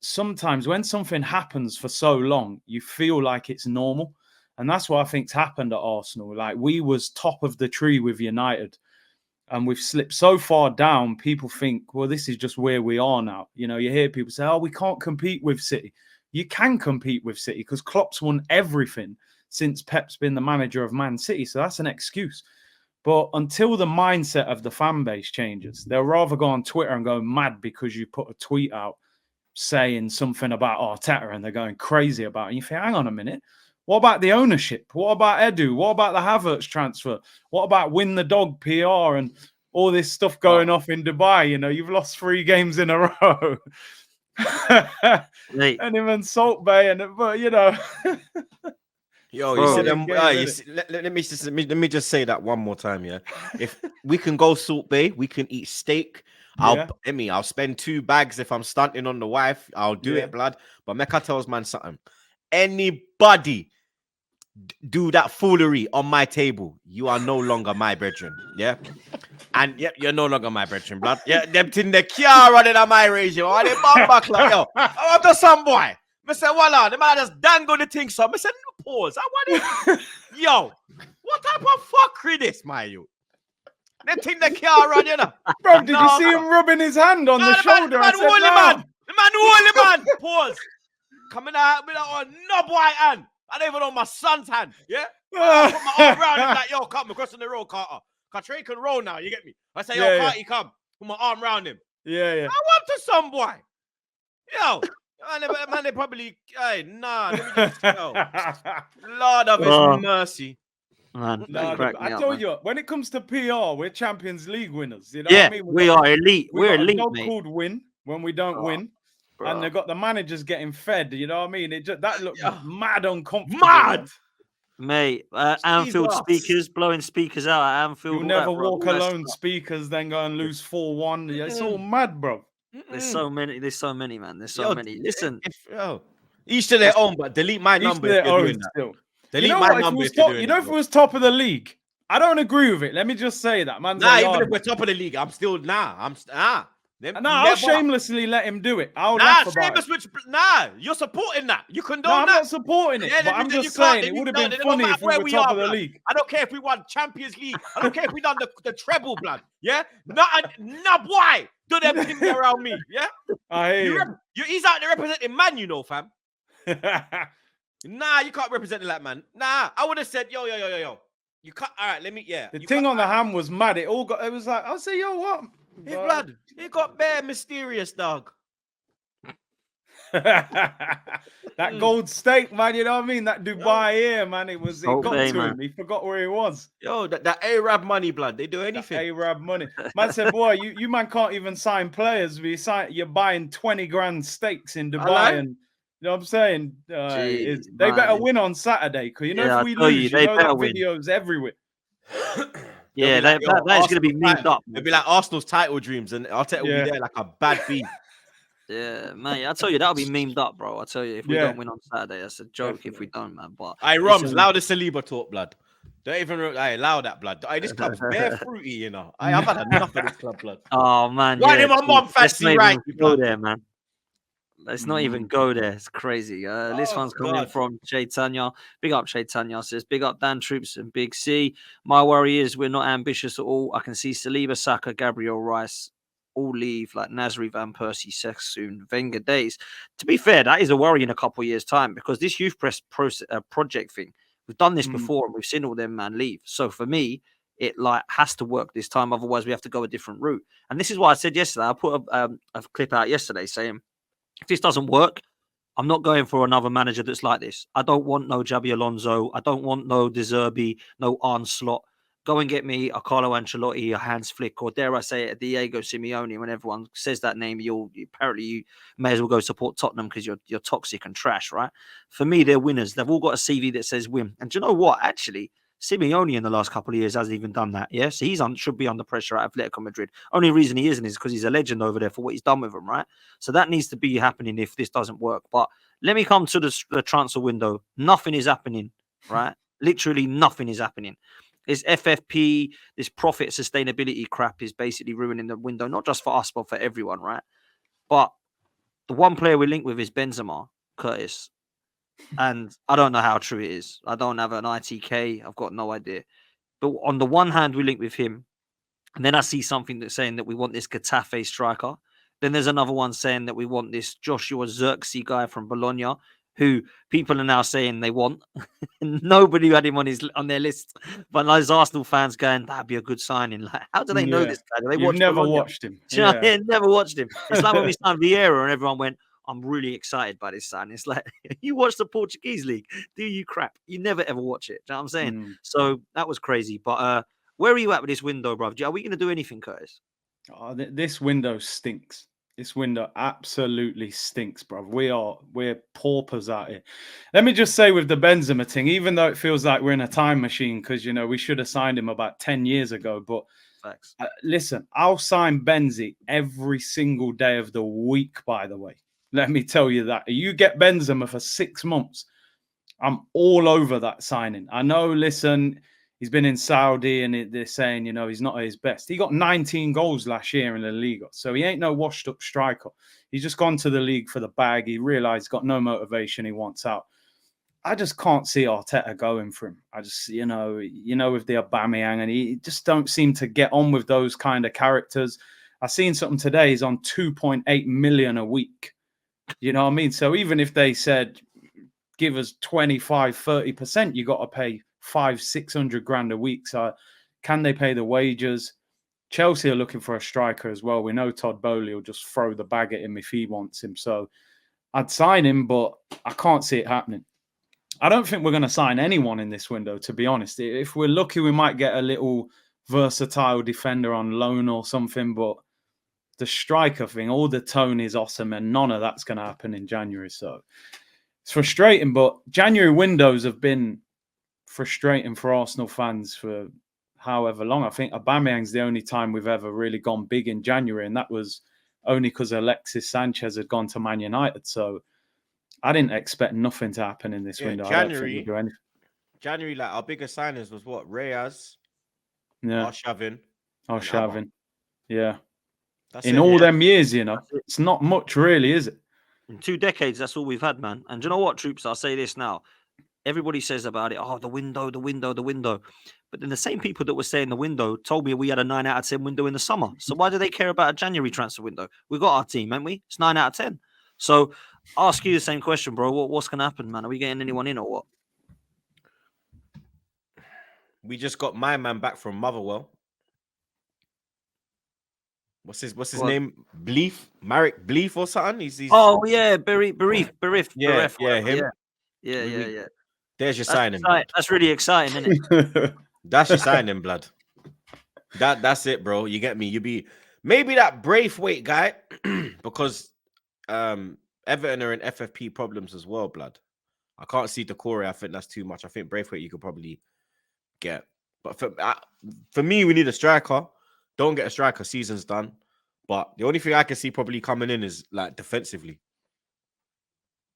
sometimes when something happens for so long, you feel like it's normal. And that's what I think's happened at Arsenal. Like, we was top of the tree with United, and we've slipped so far down, people think, well, this is just where we are now. You know, you hear people say, oh, we can't compete with City. You can compete with City because Klopp's won everything since Pep's been the manager of Man City. So that's an excuse. But until the mindset of the fan base changes, they'll rather go on Twitter and go mad because you put a tweet out saying something about Arteta and they're going crazy about it. And you think, hang on a minute. What about the ownership? What about Edu? What about the Havertz transfer? What about Win the Dog PR and all this stuff going off in Dubai? You know, you've lost 3 games in a row. And even Salt Bay, but you know. Yo, you see them? Let me just say that one more time, yeah. If we can go Salt Bay, we can eat steak. I'll spend 2 bags if I'm stunting on the wife. I'll do it, blood. But Mecca tells man something. Anybody do that foolery on my table, you are no longer my brethren. Yeah. And you're no longer my brethren, blood. Yeah, them in the car running on my ratio. Or they bum back like, yo, I'm the some boy. I said, voila, the man just dangle the thing. So I said, pause. I want it. Yo, what type of fuckery this, my you? They think the car run, you know. Bro, did you see him rubbing his hand on the shoulder? The man holy man. Pause. Coming out with no boy hand. I don't even know my son's hand. Yeah? I put my arm around him like, yo, come across on the road, Carter. Trey can roll now, you get me? I say, yo, Carter, come. Put my arm around him. Yeah. I want to some boy. Yo. Man, they probably, hey, nah. Let me just, yo. Lord of his mercy. Man, I told you, when it comes to PR, we're Champions League winners. You know what I mean? We are elite. We're elite, mate. Called win when we don't win. Bro. And they've got the managers getting fed. You know what I mean? That looked mad uncomfortable. Mad! Mate, Anfield speakers, blowing speakers out at Anfield. You'll never walk alone speakers, then go and lose 4-1. Yeah, it's all mad, bro. There's so many, man. There's so many. Listen. Each to their own, but delete my number if you're doing that. Still. Delete my number if you're doing that. If it was top of the league, I don't agree with it. Let me just say that, man. Even if we're top of the league, I'm still, I'll shamelessly let him do it. You're supporting that. You condone that. I'm not supporting it, but I'm just saying it would have been funny if we were top of the league. I don't care if we won Champions League. I don't care if we done the treble, blood. Yeah? Nah, boy. Do them things around me. Yeah? I hear you. He's out there representing man, you know, fam. Nah, you can't represent that, man. Nah, I would have said, yo. You can't. All right, let me, The thing on the ham was mad. It was like, I'll say, yo, what? Hey, blood, it got bare mysterious, dog. That gold steak, man, you know what I mean? That Dubai here, man, it got to him. He forgot where he was. Yo, that Arab money, blood, they do anything. Arab money. Man said, boy, you man can't even sign players. You're buying 20 grand steaks in Dubai. And you know what I'm saying? They better win on Saturday. Because, you know, if we lose, they better win. Videos everywhere. Yeah, that is going to be memed up. It'll be like Arsenal's title dreams, and Arteta will be there like a bad beat. Yeah, mate, I tell you, that'll be memed up, bro. I tell you, if we don't win on Saturday, that's a joke. If we don't, man. But Roms, loud as Saliba talk, blood. Don't even allow that, blood. This club's bare fruity, you know. I've had enough of this club, blood. Oh man, why did my mom fancy right? Go there, man. Let's not even go there. It's crazy. This one's coming from Chaitanya. Big up Chaitanya. Says, big up Dan Troopz and Big C. My worry is we're not ambitious at all. I can see Saliba, Saka, Gabriel Rice all leave like Nasri, Van Persie, soon, Wenger days. To be fair, that is a worry in a couple of years' time because this youth press project thing, we've done this before and we've seen all them man leave. So for me, it has to work this time. Otherwise, we have to go a different route. And this is why I said yesterday, I put a clip out yesterday saying, if this doesn't work, I'm not going for another manager that's like this. I don't want no Xabi Alonso. I don't want no De Zerbi, no Arne Slot. Go and get me a Carlo Ancelotti, a Hans Flick, or dare I say it, a Diego Simeone. When everyone says that name, you may as well go support Tottenham because you're toxic and trash, right? For me, they're winners. They've all got a CV that says win. And do you know what? Actually, Simeone in the last couple of years hasn't even done that. Yeah, so should be under pressure at Atletico Madrid. Only reason he isn't is because he's a legend over there for what he's done with them, right? So that needs to be happening if this doesn't work. But let me come to the transfer window. Nothing is happening, right? Literally nothing is happening. This FFP, this profit sustainability crap is basically ruining the window, not just for us, but for everyone, right? But the one player we link with is Benzema, Curtis. And I don't know how true it is. I don't have an ITK. I've got no idea. But on the one hand, we link with him. And then I see something that's saying that we want this Getafe striker. Then there's another one saying that we want this Joshua Zirkzee guy from Bologna, who people are now saying they want. Nobody had him on their list. But those Arsenal fans going, that'd be a good signing. Like, how do they know this guy? Do they You've never Bologna? watched him. Yeah. Never watched him. It's like when we signed Vieira and everyone went, I'm really excited by this sign. It's like, you watch the Portuguese league. Do you crap? You never ever watch it. Do you know what I'm saying? So that was crazy. But where are you at with this window, bro? Are we going to do anything, Curtis? Oh, this window stinks. This window absolutely stinks, bro. We're paupers out here. Let me just say with the Benzema thing, even though it feels like we're in a time machine because, you know, we should have signed him about 10 years ago. But Facts. Listen, I'll sign Benzi every single day of the week, by the way. Let me tell you that. You get Benzema for 6 months, I'm all over that signing. I know, listen, he's been in Saudi and they're saying, you know, he's not at his best. He got 19 goals last year in the Liga. So he ain't no washed up striker. He's just gone to the league for the bag. He realized he's got no motivation. He wants out. I just can't see Arteta going for him. I just, you know, with the Aubameyang, and he just don't seem to get on with those kind of characters. I seen something today. He's on 2.8 million a week. You know what I mean? So even if they said, give us 25, 30%, you got to pay 500-600 grand a week. So can they pay the wages? Chelsea are looking for a striker as well. We know Todd Bowley will just throw the bag at him if he wants him. So I'd sign him, but I can't see it happening. I don't think we're going to sign anyone in this window, to be honest. If we're lucky, we might get a little versatile defender on loan or something, but the striker thing, all the Toney's awesome, and none of that's going to happen in January. So it's frustrating, but January windows have been frustrating for Arsenal fans for however long. I think Aubameyang's the only time we've ever really gone big in January, and that was only because Alexis Sanchez had gone to Man United. So I didn't expect nothing to happen in this window. January, like our biggest signings was what? Reyes, Arshavin. Yeah. In all them years, you know, it's not much really, is it? In 2 decades, that's all we've had, man. And do you know what, Troopz? I'll say this now. Everybody says about it, oh, the window. But then the same people that were saying the window told me we had a 9 out of 10 window in the summer. So why do they care about a January transfer window? We got our team, haven't we? It's 9 out of 10. So I'll ask you the same question, bro. What's going to happen, man? Are we getting anyone in or what? We just got my man back from Motherwell. What's his name? Marek Bleef or something? He's Oh yeah, Berif. Yeah, him. Yeah. There's your signing. That's really exciting, isn't it? That's your signing, blood. That's it, bro. You get me? You be maybe that Braithwaite guy because Everton are in FFP problems as well, blood. I can't see Decore. I think that's too much. I think Braithwaite you could probably get, but for me, we need a striker. Don't get a striker. Season's done. But the only thing I can see probably coming in is like defensively,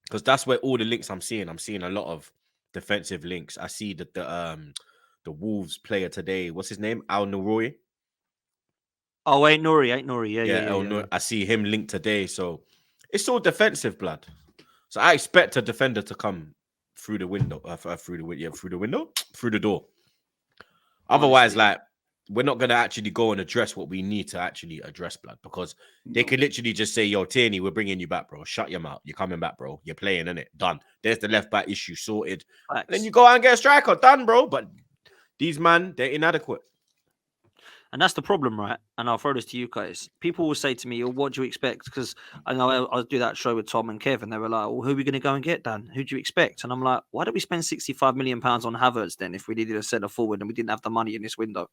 because that's where all the links I'm seeing. I'm seeing a lot of defensive links. I see that the Wolves player today. What's his name? Al Nouri. Oh, ain't Nouri. Yeah. I see him linked today. So it's all defensive, blood. So I expect a defender to come through the window, through the door. Otherwise, like, we're not going to actually go and address what we need to actually address, blood, because they could literally just say, yo, Tierney, we're bringing you back, bro. Shut your mouth. You're coming back, bro. You're playing, innit? Done. There's the left back issue sorted. Then you go out and get a striker. Done, bro. But these man, they're inadequate. And that's the problem, right? And I'll throw this to you guys. People will say to me, what do you expect? Because I know I'll do that show with Tom and Kev, and they were like, well, who are we going to go and get, Dan? Who do you expect? And I'm like, why don't we spend £65 million on Havertz then if we needed a centre forward and we didn't have the money in this window?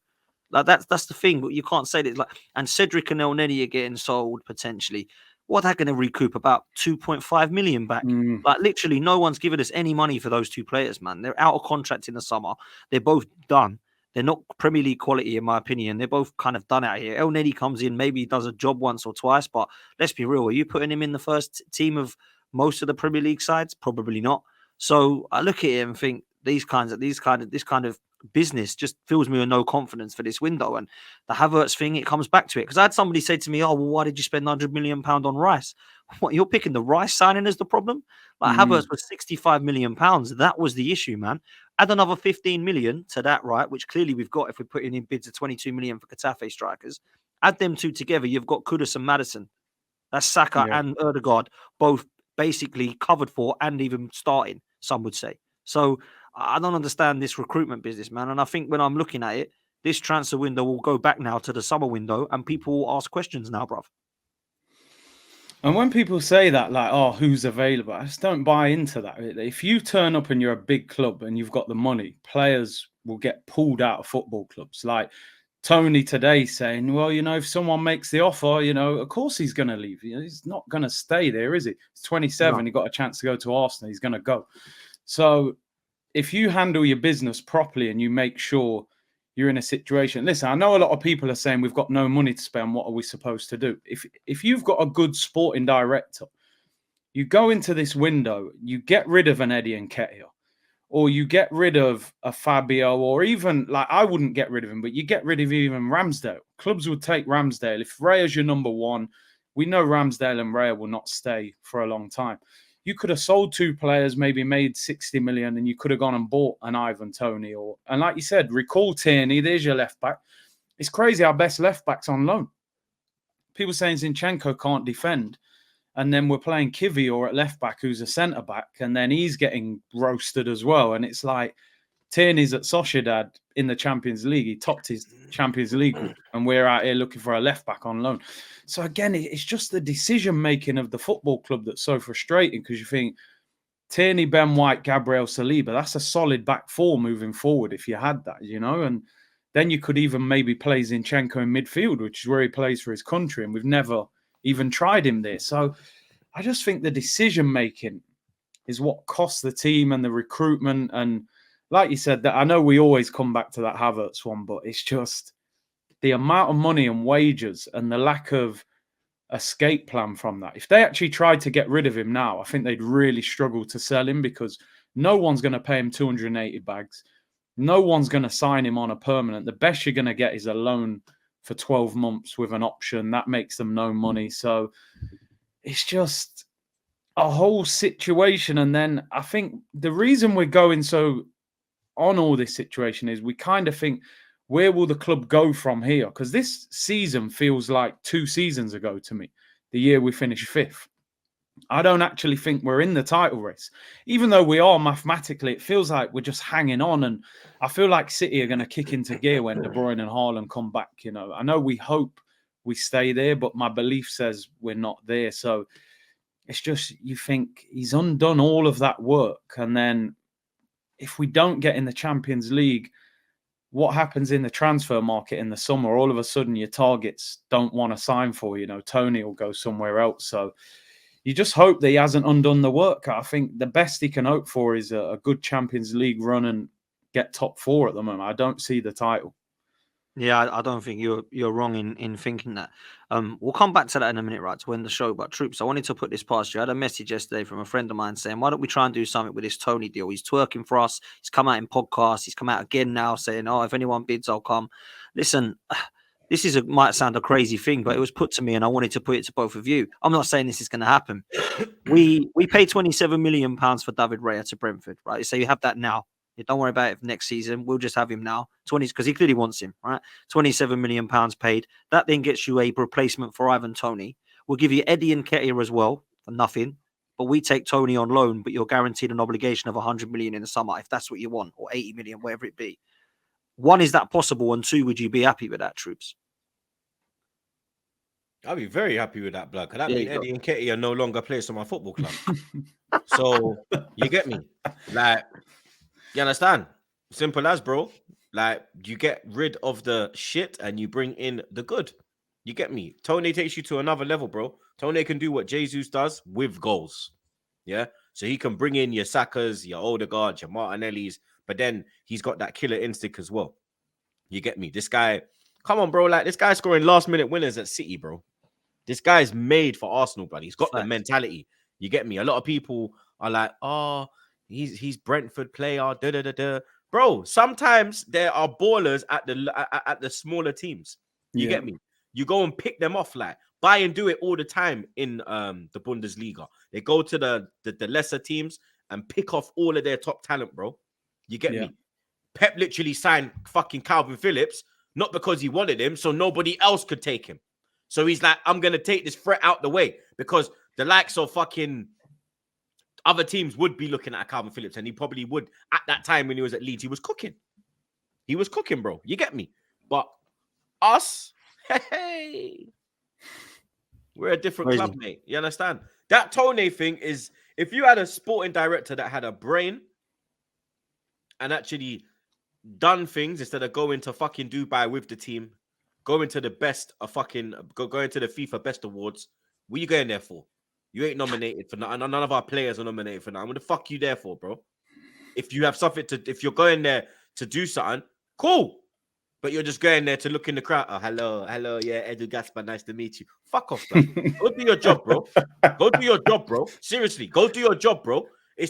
Like that's the thing. But you can't say that. Like, and Cedric and Elneny are getting sold potentially. What are they going to recoup? About 2.5 million back? Like literally, no one's given us any money for those two players, man. They're out of contract in the summer. They're both done. They're not Premier League quality, in my opinion. They're both kind of done out here. Elneny comes in, maybe does a job once or twice, but let's be real. Are you putting him in the first team of most of the Premier League sides? Probably not. So I look at him and think this kind of business just fills me with no confidence for this window. And the Havertz thing, it comes back to it. Because I had somebody say to me, oh, well, why did you spend £100 million on Rice? What, you're picking the Rice signing as the problem? Like Havertz was £65 million. That was the issue, man. Add another 15 million to that, right? Which clearly we've got if we're putting in bids of 22 million for Getafe strikers. Add them two together, you've got Kudus and Maddison. That's Saka and Ødegaard, both basically covered for and even starting, some would say. So I don't understand this recruitment business, man. And I think when I'm looking at it, this transfer window will go back now to the summer window and people will ask questions now, bruv. And when people say that, like, oh, who's available? I just don't buy into that. If you turn up and you're a big club and you've got the money, players will get pulled out of football clubs. Like Toney today saying, well, if someone makes the offer, of course he's going to leave. He's not going to stay there, is he? He's 27. He got a chance to go to Arsenal. He's going to go. So if you handle your business properly and you make sure you're in a situation. Listen, I know a lot of people are saying we've got no money to spend. What are we supposed to do? If you've got a good sporting director, you go into this window, you get rid of an Eddie Nketiah, or you get rid of a Fabio, or even, like, I wouldn't get rid of him, but you get rid of even Ramsdale. Clubs would take Ramsdale. If Raya's your number one, we know Ramsdale and Raya will not stay for a long time. You could have sold two players, maybe made 60 million, and you could have gone and bought an Ivan Toney. And like you said, recall Tierney, there's your left back. It's crazy our best left back's on loan. People saying Zinchenko can't defend. And then we're playing Kivior at left back, who's a centre back, and then he's getting roasted as well. And it's like Tierney's at Sociedad in the Champions League. He topped his Champions League group, and we're out here looking for a left back on loan. So again, it's just the decision making of the football club that's so frustrating, because you think Tierney, Ben White, Gabriel Saliba, that's a solid back four moving forward if you had that, and then you could even maybe play Zinchenko in midfield, which is where he plays for his country, and we've never even tried him there. So I just think the decision making is what costs the team and the recruitment. And like you said, that I know we always come back to that Havertz one, but it's just the amount of money and wages and the lack of escape plan from that. If they actually tried to get rid of him now, I think they'd really struggle to sell him, because no one's going to pay him 280 bags. No one's going to sign him on a permanent. The best you're going to get is a loan for 12 months with an option. That makes them no money. So it's just a whole situation. And then I think the reason we're going so on all this situation is we kind of think, where will the club go from here? Because this season feels like 2 seasons ago to me, the year we finished 5th. I don't actually think we're in the title race. Even though we are mathematically, it feels like we're just hanging on. And I feel like City are going to kick into gear when De Bruyne and Haaland come back. I know we hope we stay there, but my belief says we're not there. So it's just, you think he's undone all of that work. And then if we don't get in the Champions League, what happens in the transfer market in the summer? All of a sudden, your targets don't want to sign for you. Toney will go somewhere else. So you just hope that he hasn't undone the work. I think the best he can hope for is a good Champions League run and get top 4 at the moment. I don't see the title. Yeah, I don't think you're wrong in thinking that. We'll come back to that in a minute, right, to end the show. But Troopz, I wanted to put this past you. I had a message yesterday from a friend of mine saying, why don't we try and do something with this Toney deal? He's twerking for us. He's come out in podcasts. He's come out again now saying, oh, if anyone bids, I'll come. Listen, this might sound a crazy thing, but it was put to me and I wanted to put it to both of you. I'm not saying this is going to happen. We paid £27 million for David Raya to Brentford, right? So you have that now. Don't worry about it next season. We'll just have him now. 20, because he clearly wants him, right? £27 million paid. That then gets you a replacement for Ivan Toney. We'll give you Eddie Nketiah as well for nothing. But we take Toney on loan, but you're guaranteed an obligation of 100 million in the summer if that's what you want, or 80 million, whatever it be. 1, is that possible? And 2, would you be happy with that, Troopz? I'll be very happy with that, blood. Because that means Eddie Nketiah no longer plays for my football club. So you get me? Like, you understand? Simple as, bro. Like, you get rid of the shit and you bring in the good. You get me? Toney takes you to another level, bro. Toney can do what Jesus does with goals. Yeah? So he can bring in your Sakas, your Odegaard, your Martinellis, but then he's got that killer instinct as well. You get me? This guy, come on, bro. Like, this guy's scoring last-minute winners at City, bro. This guy's made for Arsenal, buddy. He's got the mentality. You get me? A lot of people are like, oh, he's Brentford player, Bro, sometimes there are ballers at the smaller teams. You get me? You go and pick them off, like Bayern do it all the time in the Bundesliga. They go to the lesser teams and pick off all of their top talent, bro. You get me? Pep literally signed fucking Calvin Phillips, not because he wanted him, so nobody else could take him. So he's like, I'm going to take this threat out the way because the likes of fucking other teams would be looking at Calvin Phillips, and he probably would at that time when he was at Leeds. He was cooking. He was cooking, bro. You get me? But us, hey, we're a different club, mate. You understand? That Toney thing is, if you had a sporting director that had a brain and actually done things instead of going to fucking Dubai with the team, going to the best of fucking, going to the FIFA Best Awards, what are you going there for? You ain't nominated for nothing. None of our players are nominated for nothing. What the fuck you there for, bro? If you have something to, if you're going there to do something, cool. But you're just going there to look in the crowd. Oh, hello, yeah, Edu Gaspar, nice to meet you. Fuck off, man. Go do your job, bro. Go do your job, bro. Seriously, go do your job, bro.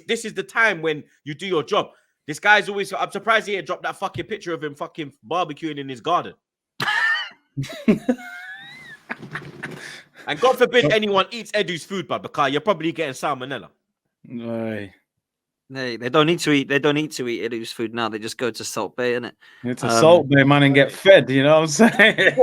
This is the time when you do your job. This guy's always, I'm surprised he ain't dropped that fucking picture of him fucking barbecuing in his garden. And God forbid anyone eats Edu's food, but because you're probably getting salmonella. No. They don't need to eat. They don't need to eat Edu's food now. They just go to Salt Bay, innit? It's a Salt Bay, man, and get fed. You know what I'm saying?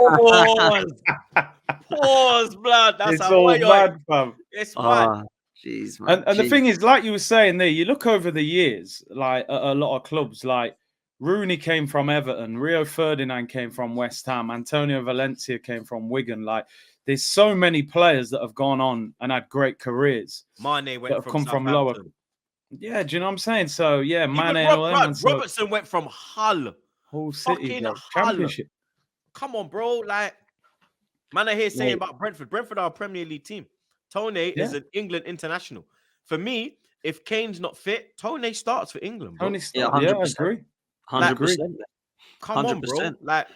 Pause, blood. That's it's all bad, fam. It's bad. Jeez, man. And the thing is, like you were saying there, you look over the years, like a lot of clubs, like Rooney came from Everton, Rio Ferdinand came from West Ham, Antonio Valencia came from Wigan. Like, there's so many players that have gone on and had great careers. Mane went from lower. Yeah, do you know what I'm saying? So yeah, Mane and all them. Robertson went from Hull, whole city, bro. Championship. Come on, bro. Like, man, I hear saying about Brentford. Brentford are a Premier League team. Toney is an England international. For me, if Kane's not fit, Toney starts for England, bro. Yeah, I agree. 100%. Come on, bro. Like,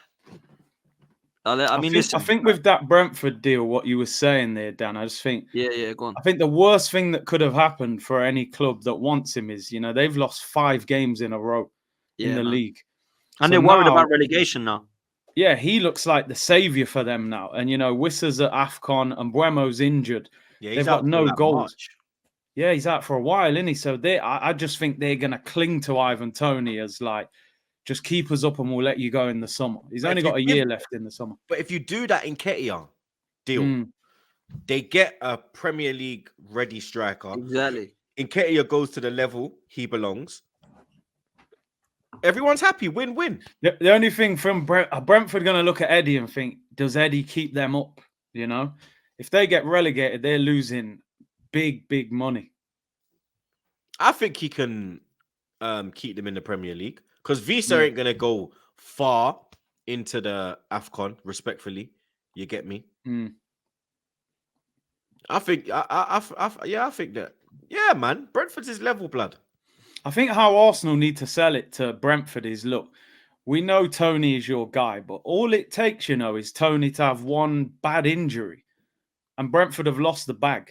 I think with that Brentford deal, what you were saying there, Dan, I just think, go on. I think the worst thing that could have happened for any club that wants him is, you know, they've lost 5 games in a row in the league, and they're worried about relegation now. Yeah, he looks like the savior for them now, and you know, Wissa's at AFCON and Buemo's injured. Yeah, they've got no goals. Yeah, he's out for a while, isn't he? So I just think they're gonna cling to Ivan Toney as like, just keep us up and we'll let you go in the summer. He's only got a year left in the summer. But if you do that in Nketiah deal, they get a Premier League ready striker. Exactly. Nketiah goes to the level he belongs. Everyone's happy. Win-win. The only thing from Brentford going to look at Eddie and think, does Eddie keep them up? You know, if they get relegated, they're losing big, big money. I think he can keep them in the Premier League. Because Visa ain't going to go far into the AFCON, respectfully. You get me? I think that. Yeah, man. Brentford's his level, blood. I think how Arsenal need to sell it to Brentford is, look, we know Toney is your guy, but all it takes, you know, is Toney to have one bad injury. And Brentford have lost the bag.